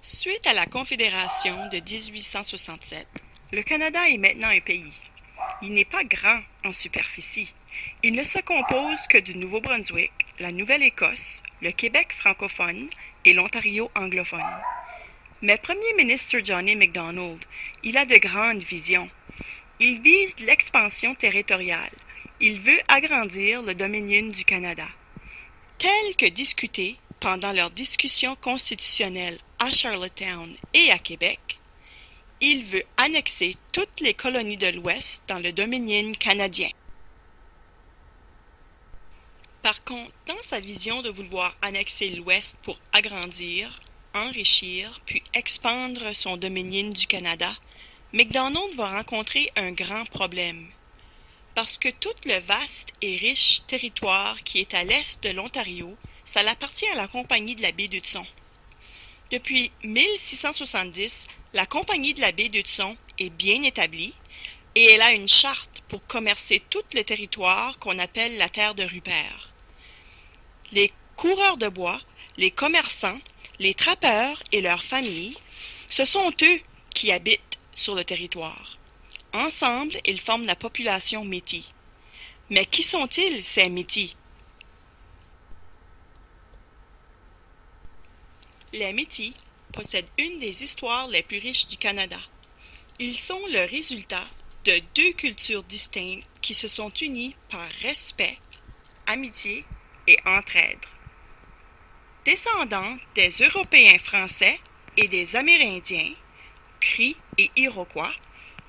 Suite à la Confédération de 1867, le Canada est maintenant un pays. Il n'est pas grand en superficie. Il ne se compose que du Nouveau-Brunswick, la Nouvelle-Écosse, le Québec francophone et l'Ontario anglophone. Mais Premier ministre John A. Macdonald, il a de grandes visions. Il vise l'expansion territoriale. Il veut agrandir le Dominion du Canada. Tel que discuté pendant leurs discussions constitutionnelles à Charlottetown et à Québec, il veut annexer toutes les colonies de l'Ouest dans le Dominion canadien. Par contre, dans sa vision de vouloir annexer l'Ouest pour agrandir, enrichir, puis expandre son Dominion du Canada, Macdonald va rencontrer un grand problème. Parce que tout le vaste et riche territoire qui est à l'est de l'Ontario, ça appartient à la Compagnie de la baie d'Hudson. Depuis 1670, la Compagnie de la baie d'Hudson est bien établie et elle a une charte pour commercer tout le territoire qu'on appelle la terre de Rupert. Les coureurs de bois, les commerçants, les trappeurs et leurs familles, ce sont eux qui habitent sur le territoire. Ensemble, ils forment la population Métis. Mais qui sont-ils, ces Métis? Les Métis possèdent une des histoires les plus riches du Canada. Ils sont le résultat de deux cultures distinctes qui se sont unies par respect, amitié et entraide. Descendants des Européens français et des Amérindiens, Cris et Iroquois,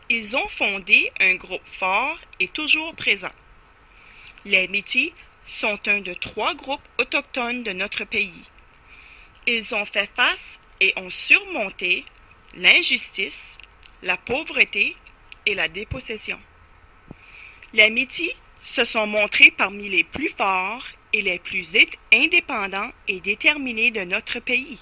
ils ont fondé un groupe fort et toujours présent. Les Métis sont un de trois groupes autochtones de notre pays. Ils ont fait face et ont surmonté l'injustice, la pauvreté et la dépossession. Les Métis se sont montrés parmi les plus forts et les plus indépendants et déterminés de notre pays.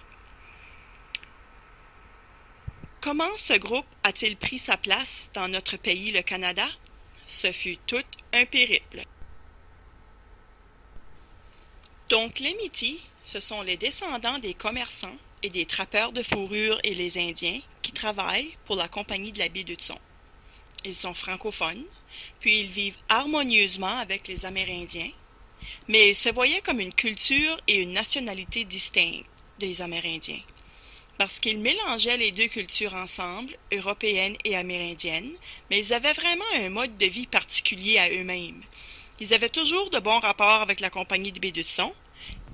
Comment ce groupe a-t-il pris sa place dans notre pays, le Canada? Ce fut tout un périple. Donc les Métis, ce sont les descendants des commerçants et des trappeurs de fourrure et les Indiens qui travaillent pour la Compagnie de la baie d'Hudson. Ils sont francophones, puis ils vivent harmonieusement avec les Amérindiens, mais ils se voyaient comme une culture et une nationalité distinctes des Amérindiens. Parce qu'ils mélangeaient les deux cultures ensemble, européennes et amérindiennes, mais ils avaient vraiment un mode de vie particulier à eux-mêmes. Ils avaient toujours de bons rapports avec la Compagnie de baie d'Hudson,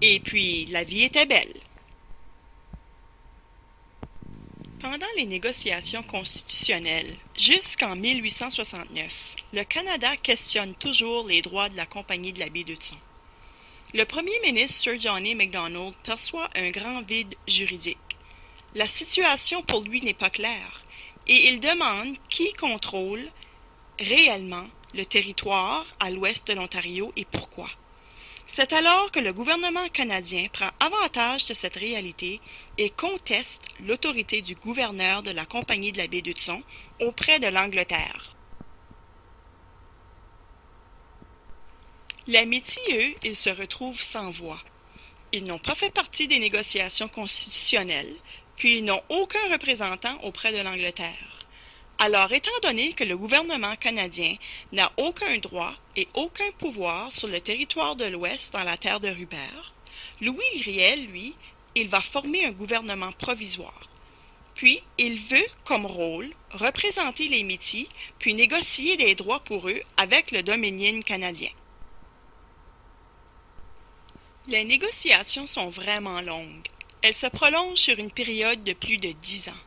et puis la vie était belle. Pendant les négociations constitutionnelles, jusqu'en 1869, le Canada questionne toujours les droits de la Compagnie de la baie d'Hudson. Le premier ministre Sir John A. Macdonald perçoit un grand vide juridique. La situation pour lui n'est pas claire, et il demande qui contrôle réellement le territoire à l'ouest de l'Ontario et pourquoi. C'est alors que le gouvernement canadien prend avantage de cette réalité et conteste l'autorité du gouverneur de la Compagnie de la baie d'Hudson auprès de l'Angleterre. Les Métis, eux, ils se retrouvent sans voix. Ils n'ont pas fait partie des négociations constitutionnelles, puis ils n'ont aucun représentant auprès de l'Angleterre. Alors, étant donné que le gouvernement canadien n'a aucun droit et aucun pouvoir sur le territoire de l'Ouest dans la terre de Rupert, Louis Riel, lui, il va former un gouvernement provisoire. Puis, il veut, comme rôle, représenter les Métis, puis négocier des droits pour eux avec le Dominion canadien. Les négociations sont vraiment longues. Elles se prolongent sur une période de plus de 10 ans.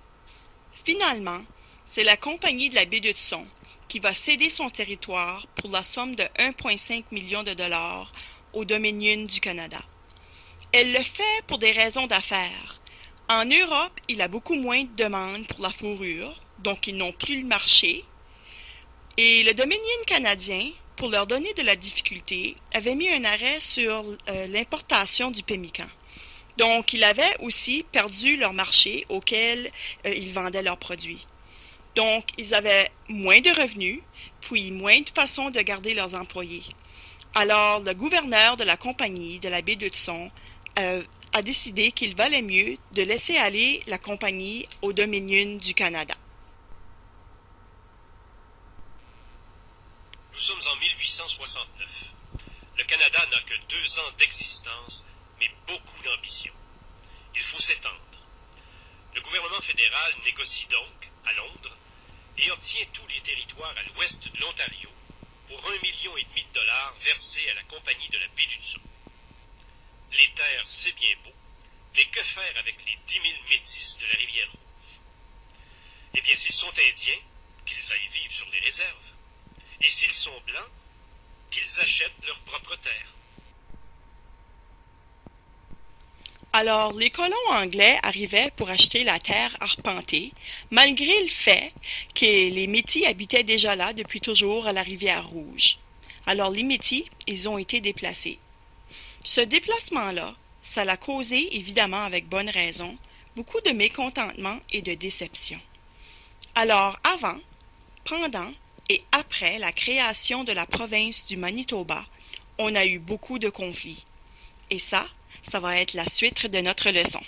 Finalement, c'est la Compagnie de la baie d'Hudson qui va céder son territoire pour la somme de 1,5 million de dollars au Dominion du Canada. Elle le fait pour des raisons d'affaires. En Europe, il y a beaucoup moins de demandes pour la fourrure, donc ils n'ont plus le marché. Et le Dominion canadien, pour leur donner de la difficulté, avait mis un arrêt sur l'importation du pemmican. Donc, ils avaient aussi perdu leur marché auquel ils vendaient leurs produits. Donc, ils avaient moins de revenus, puis moins de façons de garder leurs employés. Alors, le gouverneur de la Compagnie de la baie d'Hudson a décidé qu'il valait mieux de laisser aller la compagnie au Dominion du Canada. Nous sommes en 1869. Le Canada n'a que 2 ans d'existence, mais beaucoup d'ambition. Il faut s'étendre. Le gouvernement fédéral négocie donc, à Londres, et obtient tous les territoires à l'ouest de l'Ontario pour 1,5 million de dollars versés à la Compagnie de la baie d'Hudson. Les terres, c'est bien beau, mais que faire avec les 10 000 métis de la rivière Rouge? Eh bien, s'ils sont indiens, qu'ils aillent vivre sur les réserves. Et s'ils sont blancs, qu'ils achètent leur propre terre. Alors, les colons anglais arrivaient pour acheter la terre arpentée, malgré le fait que les Métis habitaient déjà là depuis toujours à la rivière Rouge. Alors, les Métis, ils ont été déplacés. Ce déplacement-là, ça l'a causé, évidemment avec bonne raison, beaucoup de mécontentement et de déception. Alors, avant, pendant et après la création de la province du Manitoba, on a eu beaucoup de conflits. Et ça va être la suite de notre leçon.